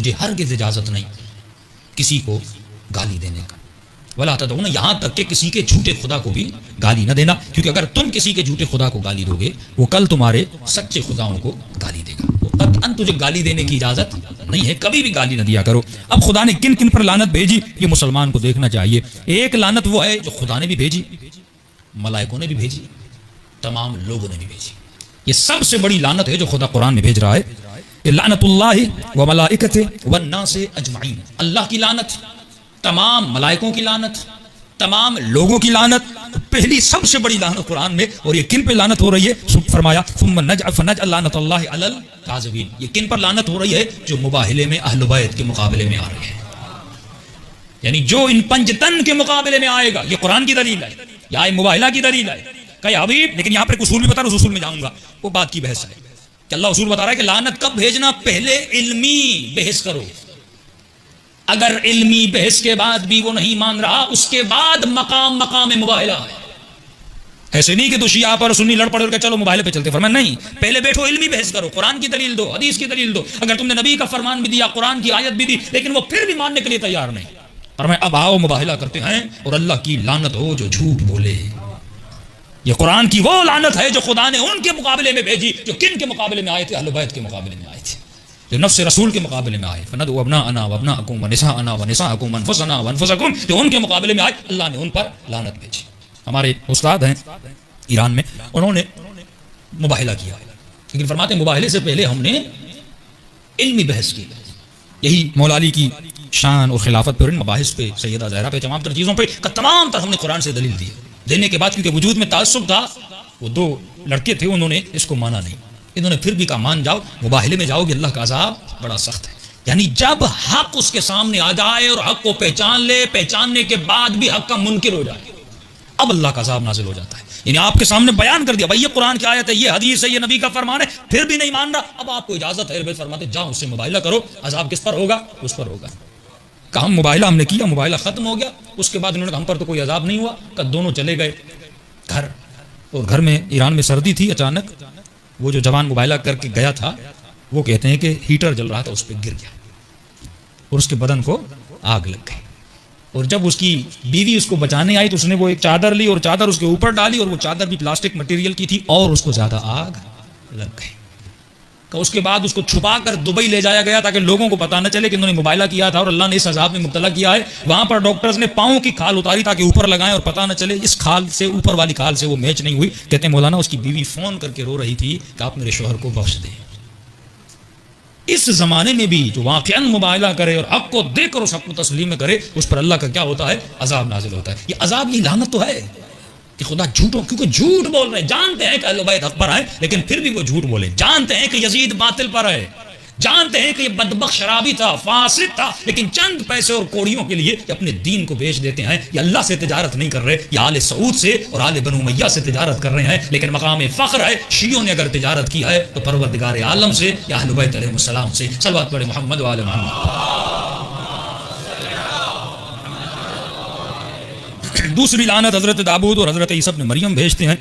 تجھے ہرگز اجازت نہیں کسی کو گالی دینے کا، ولا تدعون، یہاں تک کہ کسی کے جھوٹے خدا کو بھی گالی نہ دینا، کیونکہ اگر تم کسی کے جھوٹے خدا کو گالی دو گے وہ کل تمہارے سچے خداؤں کو گالی دے گا، قطعاً تجھے گالی دینے کی اجازت نہیں ہے، کبھی بھی گالی نہ دیا کرو۔ اب خدا نے کن کن پر لعنت بھیجی یہ مسلمان کو دیکھنا چاہیے۔ ایک لعنت وہ ہے جو خدا نے بھی بھیجی، ملائکوں نے بھی بھیجی، تمام لوگوں نے بھی بھیجی۔ یہ سب سے بڑی لعنت ہے جو خدا قرآن میں بھیج رہا ہے، یہ لعنت اللہ و ملائکتہ والناس اجمعین، اللہ کی لعنت، تمام ملائکوں کی لعنت، تمام لوگوں کی لعنت، پہلی سب سے بڑی لعنت قرآن میں۔ اور یہ کن پہ لعنت ہو رہی ہے؟ فرمایا ثم فنجعل لعنت اللہ علی الکاذبین، یہ کن پر لعنت ہو رہی ہے؟ جو مباہلے میں اہل بیت کے مقابلے میں آ رہے ہیں، یعنی جو ان پنجتن کے مقابلے میں آئے گا، یہ قرآن کی دلیل ہے، یا مباہلہ کی دلیل ہے کہ حبیب، لیکن یہاں پر اصول بھی بتا رہا ہوں، اصول میں جاؤں گا، وہ بات کی بحث ہے کہ اللہ اصول بتا رہا ہے کہ لعنت کب بھیجنا؟ پہلے علمی بحث کرو، اگر علمی بحث کے بعد بھی وہ نہیں مان رہا، اس کے بعد مقام مباہلہ ہے۔ ایسے نہیں کہ تو شیعہ پر سنی لڑ پڑ کر چلو مباہلے پہ چلتے، فرمایا نہیں، پہلے بیٹھو علمی بحث کرو، قرآن کی دلیل دو، حدیث کی دلیل دو۔ اگر تم نے نبی کا فرمان بھی دیا، قرآن کی آیت بھی دی، لیکن وہ پھر بھی ماننے کے لیے تیار نہیں، فرمایا اب آؤ مباہلہ کرتے ہیں، اور اللہ کی لعنت ہو جو جھوٹ بولے۔ یہ قرآن کی وہ لعنت ہے جو خدا نے ان کے مقابلے میں بھیجی جو کن کے مقابلے میں آئے تھے؟ اہل بیت کے مقابلے میں آئے تھے، جو نفس رسول کے مقابلے میں آئے، فندعوا ابناءنا وابناءکم ونساءنا ونساءکم وانفسنا وانفسکم، جو ان کے مقابلے میں آئے اللہ نے ان پر لعنت بھیجی۔ ہمارے استاد ہیں ایران میں، انہوں نے مباہلہ کیا، لیکن فرماتے ہیں مباہلے سے پہلے ہم نے علمی بحث کی۔ یہی مولا علی کی شان اور خلافت پر، ان مباحث پہ، سیدہ زہرا پہ، تمام تر چیزوں پہ تمام تر ہم نے قرآن سے دلیل دی، دینے کے بعد کیونکہ وجود میں تعصب تھا، وہ دو لڑکے تھے انہوں نے اس کو مانا نہیں، انہوں نے پھر بھی کہا مان جاؤ، مباہلے میں جاؤ گے اللہ کا عذاب بڑا سخت ہے۔ یعنی جب حق اس کے سامنے آ جائے اور حق کو پہچان لے، پہچاننے کے بعد بھی حق کا منکر ہو جائے، اب اللہ کا عذاب نازل ہو جاتا ہے۔ یعنی آپ کے سامنے بیان کر دیا بھائی یہ قرآن کی آیت ہے، یہ حدیث ہے، یہ نبی کا فرمان ہے، پھر بھی نہیں مان رہا، اب آپ کو اجازت ہے، فرماتے جاؤ اس سے مباہلہ کرو، عذاب کس پر ہوگا؟ اس پر ہوگا۔ کہ ہم مباہلہ ہم نے کیا، مباہلہ ختم ہو گیا، اس کے بعد انہوں نے کہا ہم پر تو کوئی عذاب نہیں ہوا، کہ دونوں چلے گئے گھر، اور گھر میں ایران میں سردی تھی، اچانک وہ جو جوان مباہلہ کر کے گیا تھا وہ کہتے ہیں کہ ہیٹر جل رہا تھا، اس پہ گر گیا اور اس کے بدن کو آگ لگ گئی، اور جب اس کی بیوی اس کو بچانے آئی تو اس نے وہ ایک چادر لی اور چادر اس کے اوپر ڈالی، اور وہ چادر بھی پلاسٹک مٹیریل کی تھی اور اس کو زیادہ آگ لگ گئی۔ کہ اس کے بعد اس کو چھپا کر دبئی لے جایا گیا تاکہ لوگوں کو پتہ نہ چلے کہ انہوں نے مباہلہ کیا تھا اور اللہ نے اس عذاب میں مبتلا کیا ہے۔ وہاں پر ڈاکٹرز نے پاؤں کی کھال اتاری تاکہ اوپر لگائیں اور پتہ نہ چلے، اس کھال سے، اوپر والی کھال سے وہ میچ نہیں ہوئی۔ کہتے ہیں مولانا اس کی بیوی فون کر کے رو رہی تھی کہ آپ میرے شوہر کو بخش دیں۔ اس زمانے میں بھی جو واقعاً مباہلہ کرے اور حق کو دے کر اس حق کو تسلیم کرے، اس پر اللہ کا کیا ہوتا ہے؟ عذاب نازل ہوتا ہے۔ یہ عذاب، یہ لعنت تو ہے کہ خدا جھوٹوں، کیونکہ جھوٹ بول رہے ہیں، جانتے ہیں کہ اہل بیت حق پر آئے لیکن پھر بھی وہ جھوٹ بولے، جانتے ہیں کہ یزید باطل پر ہے، جانتے ہیں کہ یہ بدبخت شرابی تھا، فاسد تھا، لیکن چند پیسے اور کوڑیوں کے لیے اپنے دین کو بیچ دیتے ہیں۔ یہ اللہ سے تجارت نہیں کر رہے، یہ آل سعود سے اور آل بنو امیہ سے تجارت کر رہے ہیں، لیکن مقام فخر ہے شیعوں نے اگر تجارت کی ہے تو پروردگار عالم سے یا اہل بیت علیہ السلام سے۔ صلوات پڑھے محمد و آل محمد۔ دوسری لعنت حضرت داؤد اور حضرت عیسی ابن مریم بھیجتے ہیں۔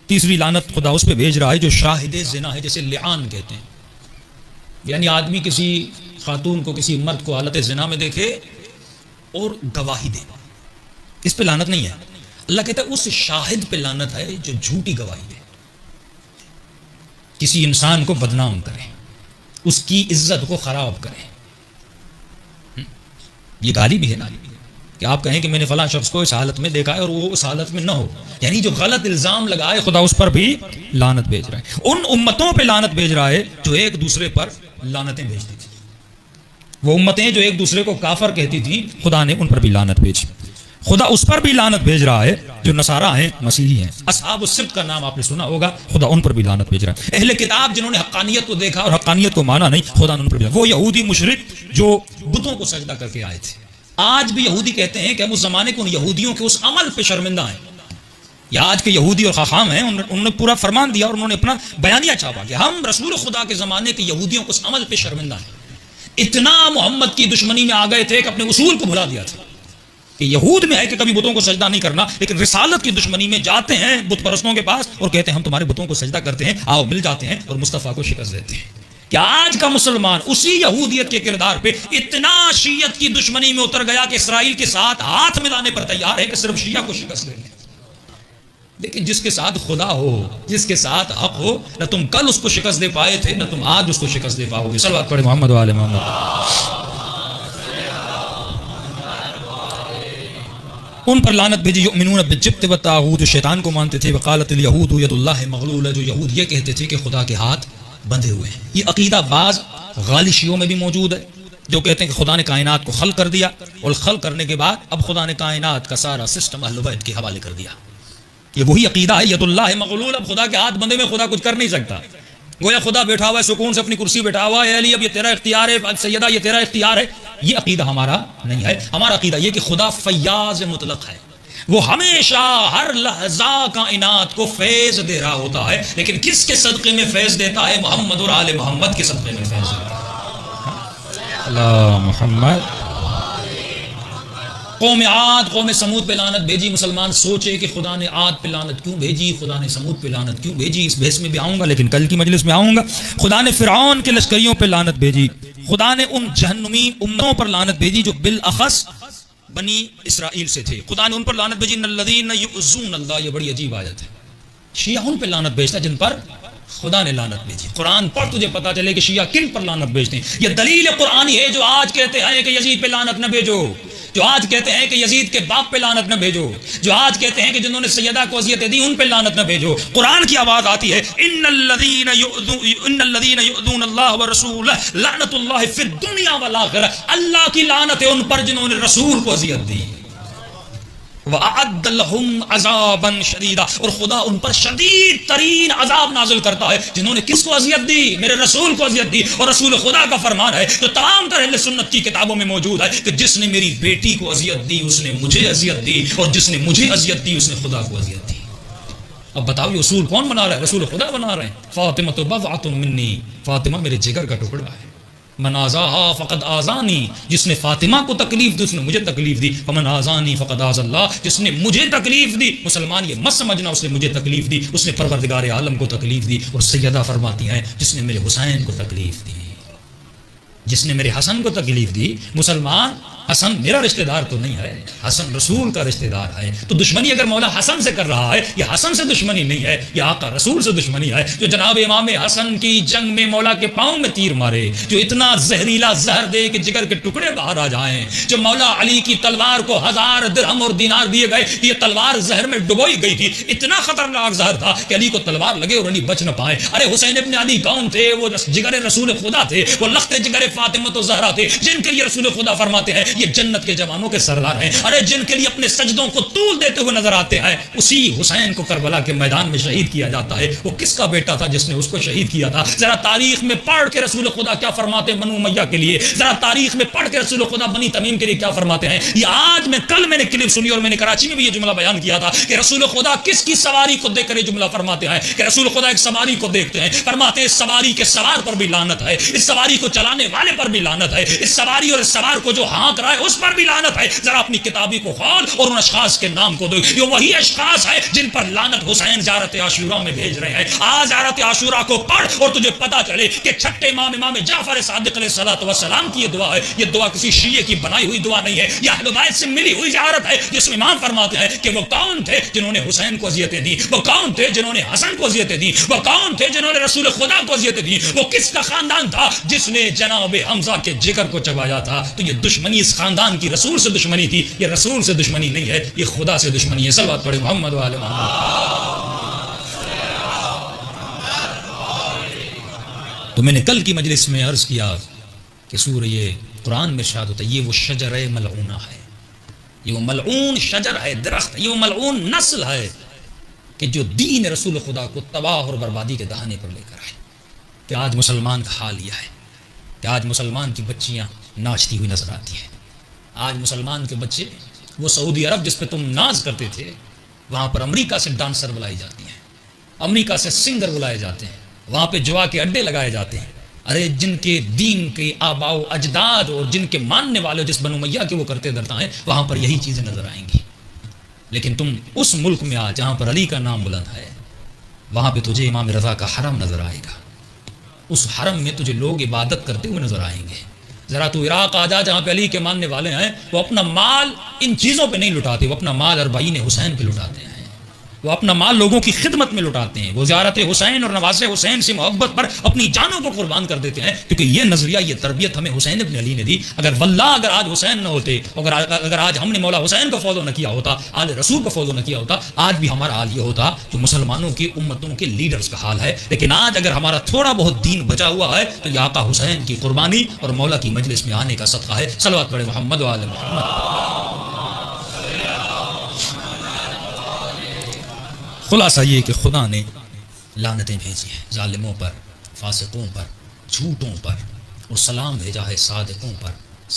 تیسری لعنت خدا اس پہ بھیج رہا ہے جو شاہد زنا ہے، جیسے لعان کہتے ہیں، یعنی آدمی کسی خاتون کو، کسی مرد کو حالت زنا میں دیکھے اور گواہی دے، اس پہ لعنت نہیں ہے۔ اللہ کہتا ہے اس شاہد پہ لعنت ہے جو جھوٹی گواہی دے، کسی انسان کو بدنام کرے، اس کی عزت کو خراب کرے۔ یہ گالی بھی ہے نا کہ آپ کہیں کہ میں نے فلاں شخص کو اس حالت میں دیکھا ہے اور وہ اس حالت میں نہ ہو، یعنی جو غلط الزام لگائے خدا اس پر بھی لعنت بھیج رہا ہے۔ ان امتوں پہ لعنت بھیج رہا ہے جو ایک دوسرے پر لعنتیں بھیجتی تھی، وہ امتیں جو ایک دوسرے کو کافر کہتی تھی، خدا نے ان پر بھی لعنت بھیجی۔ خدا اس پر بھی لعنت بھیج رہا ہے جو نصارہ ہیں، مسیحی ہیں، اصحاب السبت کا نام آپ نے سنا ہوگا، خدا ان پر بھی لعنت بھیج رہا ہے۔ اہل کتاب جنہوں نے حقانیت کو دیکھا اور حقانیت کو مانا نہیں، خدا نے ان پر بھی، وہ یہودی مشرک جو بتوں کو سجدہ کر کے آئے تھے۔ آج بھی یہودی کہتے ہیں کہ ہم اس زمانے کے ان یہودیوں کے اس عمل پہ شرمندہ ہیں۔ یا آج کے یہودی اور خاخام ہیں، انہوں نے پورا فرمان دیا اور انہوں نے اپنا بیانیہ چھاپا کہ ہم رسول خدا کے زمانے کے یہودیوں کو اس عمل پہ شرمندہ ہیں۔ اتنا محمد کی دشمنی میں آ گئے تھے کہ اپنے اصول کو بھلا دیا تھا کہ یہود میں ہے کہ کبھی بتوں کو سجدہ نہیں کرنا، لیکن رسالت کی دشمنی میں جاتے ہیں بت پرستوں کے پاس اور کہتے ہیں ہم تمہارے بتوں کو سجدہ کرتے ہیں، آؤ مل جاتے ہیں اور مصطفیٰ کو شکست دیتے ہیں۔ کہ آج کا مسلمان اسی یہودیت کے کردار پہ اتنا شیعت کی دشمنی میں اتر گیا کہ اسرائیل کے ساتھ ہاتھ ملانے پر تیار ہے کہ صرف شیعہ کو شکست دے دیں. لیکن جس کے ساتھ خدا ہو، جس کے ساتھ حق ہو، نہ تم کل اس کو شکست دے پائے تھے نہ تم آج اس کو شکست دے پاؤ گے. صلوات پڑھیں محمد و آل محمد. ان پر لعنت بھیجی یؤمنون بالجبت والطاغوت، جو شیطان کو مانتے تھے. وقالت الیہود ید اللہ مغلولہ، جو یہود یہ کہتے تھے کہ خدا کے ہاتھ بندھے ہوئے ہیں. یہ عقیدہ بعض غالی شیعوں میں بھی موجود ہے جو کہتے ہیں کہ خدا نے کائنات کو خلق کر دیا اور خلق کرنے کے بعد اب خدا نے کائنات کا سارا سسٹم اہل بیت کے حوالے کر دیا. یہ وہی عقیدہ ہے ید اللہ مغلول، اب خدا کے ہاتھ بندھے میں خدا کچھ کر نہیں سکتا. گویا خدا بیٹھا ہوا ہے سکون سے اپنی کرسی بیٹھا ہوا ہے، علی اب یہ تیرا اختیار ہے، سیدہ یہ تیرا اختیار ہے. یہ عقیدہ ہمارا نہیں ہے. ہمارا عقیدہ یہ کہ خدا فیاض مطلق ہے، وہ ہمیشہ ہر لحظہ کائنات کو فیض دے رہا ہوتا ہے. لیکن کس کے صدقے میں فیض دیتا ہے؟ محمد اور آل محمد کے صدقے میں فیض دیتا ہے. اللہ محمد. قوم عاد قوم سمود پہ لعنت بھیجی. مسلمان سوچے کہ خدا نے عاد پہ لعنت کیوں بھیجی، خدا نے سمود پہ لعنت کیوں بھیجی. اس بحث میں بھی آؤں گا لیکن کل کی مجلس میں آؤں گا. خدا نے فرعون کے لشکریوں پہ لعنت بھیجی. خدا نے ان جہنمی امتوں پر لعنت بھیجی جو بالاخص بنی اسرائیل سے تھے. خدا نے ان پر لعنت بھیجی. ان الذین یؤذون اللہ، یہ بڑی عجیب آیت ہے. شیعہ ان پہ لعنت بھیجتا جن پر خدا نے لعنت بھیجی. قرآن پڑھ تجھے پتا چلے کہ شیعہ کن پر لعنت بھیجتے ہیں. یہ دلیل قرآنی ہے. جو آج کہتے ہیں کہ یزید پہ لعنت نہ بھیجو، جو آج کہتے ہیں کہ یزید کے باپ پہ لعنت نہ بھیجو، جو آج کہتے ہیں کہ جنہوں نے سیدہ کو اذیتیں دی ان پہ لعنت نہ بھیجو، قرآن کی آواز آتی ہے ان الذین یؤذون اللہ ورسولہ لعنت اللہ فی الدنیا والآخرہ. اللہ کی لعنت ہے ان پر جنہوں نے رسول کو اذیت دی. وَأَعَدَّ لَهُمْ عَذَابًا شَدِيدًا، اور خدا ان پر شدید ترین عذاب نازل کرتا ہے جنہوں نے کس کو اذیت دی؟ میرے رسول کو اذیت دی. اور رسول خدا کا فرمان ہے جو تمام تر اہل سنت کی کتابوں میں موجود ہے کہ جس نے میری بیٹی کو اذیت دی اس نے مجھے اذیت دی، اور جس نے مجھے اذیت دی اس نے خدا کو اذیت دی. اب بتاؤ یہ اصول کون بنا رہا ہے؟ رسول خدا بنا رہے ہیں. فاطمہ بضعۃ منی، فاطمہ میرے جگر کا ٹکڑا ہے. من آزاہا فقد آزانی، جس نے فاطمہ کو تکلیف دی اس نے مجھے تکلیف دی. فمن آزانی فقد آز اللہ، جس نے مجھے تکلیف دی. مسلمان یہ مت سمجھنا اس نے مجھے تکلیف دی، اس نے پروردگار عالم کو تکلیف دی. اور سیدہ فرماتی ہیں جس نے میرے حسین کو تکلیف دی، جس نے میرے حسن کو تکلیف دی. مسلمان حسن میرا رشتہ دار تو نہیں ہے، حسن رسول کا رشتہ دار ہے. تو دشمنی اگر مولا حسن سے کر رہا ہے، یہ حسن سے دشمنی نہیں ہے، یہ آقا رسول سے دشمنی ہے. جو جناب امام حسن کی جنگ میں مولا کے پاؤں میں تیر مارے، جو اتنا زہریلا زہر دے کہ جگر کے ٹکڑے باہر آ جائیں، جو مولا علی کی تلوار کو 1000 درہم اور دینار دیے گئے، یہ تلوار زہر میں ڈبوئی گئی تھی. اتنا خطرناک زہر تھا کہ علی کو تلوار لگے اور علی بچ نہ پائے. ارے حسین ابن علی کون تھے؟ وہ جگر رسول خدا تھے، وہ لخت جگر فاطمہ و زہرا تھے، جن کے لیے رسول خدا فرماتے ہیں یہ جنت کے جوانوں کے سردار ہیں. ارے جن کے لیے اپنے سجدوں کو طول دیتے ہوئے نظر آتے ہیں، اسی حسین کو کربلا کے میدان میں شہید کیا جاتا ہے. وہ کس کا بیٹا تھا جس نے اس کو شہید کیا تھا؟ ذرا تاریخ میں پڑھ کے رسول خدا کیا فرماتے ہیں بنو امیہ کے لیے، ذرا تاریخ میں پڑھ کے رسول خدا بنی تمیم کے لیے کیا فرماتے ہیں. یہ آج کل میں نے کلپ سنی اور میں نے کراچی میں بھی یہ جملہ بیان کیا تھا کہ رسول خدا کس کی سواری کو دیکھ کر یہ جملہ فرماتے ہیں کہ رسول خدا ایک سواری کو دیکھتے ہیں، فرماتے ہیں اس سواری کے سوار پر بھی لعنت ہے، اس سواری کو چلانے والے پر بھی لعنت ہے، اس سواری اور اس سوار کو جو ہانک رہا ہے اس پر بھی لعنت ہے. ذرا اپنی کتابی کو کھول اور ان اشخاص کے نام کو دو. یہ وہی اشخاص ہے جن پر لعنت حسین زیارت عاشورہ میں بھیج رہے ہیں. آج زیارت عاشورہ کو پڑھ اور تجھے پتا چلے کہ چھٹے امام جعفر صادق علیہ الصلوۃ والسلام کی یہ دعا ہے. یہ دعا کسی شیعہ کی بنائی ہوئی دعا نہیں ہے، یہ اہل بیت سے ملی ہوئی زیارت ہے. جس میں امام فرماتے ہیں کہ وہ کون تھے جنہوں نے حسین کو اذیتیں دی، وہ کون تھے جنہوں نے حسن کو اذیتیں دی، وہ کون تھے جنہوں نے رسول خدا کو اذیتیں دی، وہ کس کا خاندان تھا جس نے جناب حمزہ کے جگر کو چبایا تھا. تو یہ دشمنی اس خاندان کی رسول سے دشمنی تھی. یہ رسول سے دشمنی نہیں ہے، یہ خدا سے دشمنی ہے. صلوات پڑھیں محمد و آل محمد. تو میں نے کل کی مجلس میں عرض کیا کہ سورہ قرآن میں ارشاد ہوتا ہے یہ وہ شجر ملعونہ ہے، یہ وہ ملعون شجر ہے، درخت، یہ وہ ملعون نسل ہے کہ جو دین رسول خدا کو تباہ اور بربادی کے دہانے پر لے کر آئے. کہ آج مسلمان کا حال یہ ہے کہ آج مسلمان کی بچیاں ناچتی ہوئی نظر آتی ہیں. آج مسلمان کے بچے، وہ سعودی عرب جس پہ تم ناز کرتے تھے، وہاں پر امریکہ سے ڈانسر بلائی جاتی ہیں، امریکہ سے سنگر بلائے جاتے ہیں، وہاں پہ جوا کے اڈے لگائے جاتے ہیں. ارے جن کے دین کے آباء و اجداد اور جن کے ماننے والے جس بنو امیہ کے وہ کرتے درتا ہیں، وہاں پر یہی چیزیں نظر آئیں گی. لیکن تم اس ملک میں آ جہاں پر علی کا نام بلند ہے، وہاں پہ تجھے امام رضا کا حرم نظر آئے گا، اس حرم میں تجھے لوگ عبادت کرتے ہوئے نظر آئیں گے. ذرا تو عراق آ جا جہاں پہ علی کے ماننے والے ہیں. وہ اپنا مال ان چیزوں پہ نہیں لٹاتے, وہ اپنا مال اربعین حسین پہ لٹاتے ہیں. وہ اپنا مال لوگوں کی خدمت میں لٹاتے ہیں. وہ زیارت حسین اور نواز حسین سے محبت پر اپنی جانوں کو قربان کر دیتے ہیں, کیونکہ یہ نظریہ, یہ تربیت ہمیں حسین ابن علی نے دی. اگر واللہ اگر آج حسین نہ ہوتے, اگر آج ہم نے مولا حسین کو فالو نہ کیا ہوتا, آل رسول کو فالو نہ کیا ہوتا, آج بھی ہمارا حال یہ ہوتا جو مسلمانوں کی امتوں کے لیڈرز کا حال ہے. لیکن آج اگر ہمارا تھوڑا بہت دین بچا ہوا ہے تو یہ آقا حسین کی قربانی اور مولا کی مجلس میں آنے کا صدقہ ہے. صلوات پڑھے محمد و آل محمد. خلاصہ یہ کہ خدا نے لعنتیں بھیجی ہیں ظالموں پر, فاسقوں پر, جھوٹوں پر, اور سلام بھیجا ہے صادقوں پر,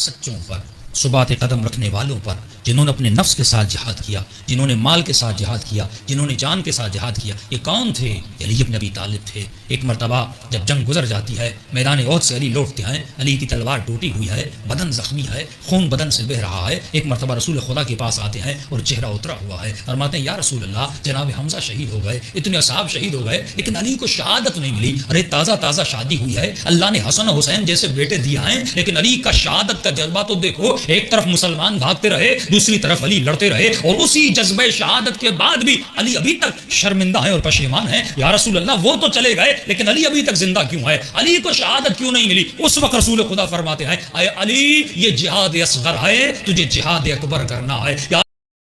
سچوں پر, ثبات قدم رکھنے والوں پر, جنہوں نے اپنے نفس کے ساتھ جہاد کیا, جنہوں نے مال کے ساتھ جہاد کیا, جنہوں نے جان کے ساتھ جہاد کیا. یہ کون تھے؟ علی ابن ابی طالب تھے. ایک مرتبہ جب جنگ گزر جاتی ہے, میدان احد سے علی لوٹتے ہیں, علی کی تلوار ٹوٹی ہوئی ہے, بدن زخمی ہے, خون بدن سے بہہ رہا ہے. ایک مرتبہ رسول خدا کے پاس آتے ہیں اور چہرہ اترا ہوا ہے, فرماتے ہیں یا رسول اللہ, جناب حمزہ شہید ہو گئے, اتنے اصحاب شہید ہو گئے, لیکن علی کو شہادت نہیں ملی. ارے تازہ تازہ شادی ہوئی ہے, اللہ نے حسن و حسین جیسے بیٹے دیا ہیں, لیکن علی کا شہادت کا جذبہ تو دیکھو. ایک طرف مسلمان بھاگتے رہے, دوسری طرف علی لڑتے رہے, اور اسی جذبہ شہادت کے بعد بھی علی ابھی تک شرمندہ ہیں اور پشیمان ہیں. یا رسول اللہ, وہ تو چلے گئے لیکن علی ابھی تک زندہ کیوں ہے؟ علی کو شہادت کیوں نہیں ملی؟ اس وقت رسول خدا فرماتے ہیں اے علی, یہ جہاد اصغر ہے, تجھے جہاد اکبر کرنا ہے. یا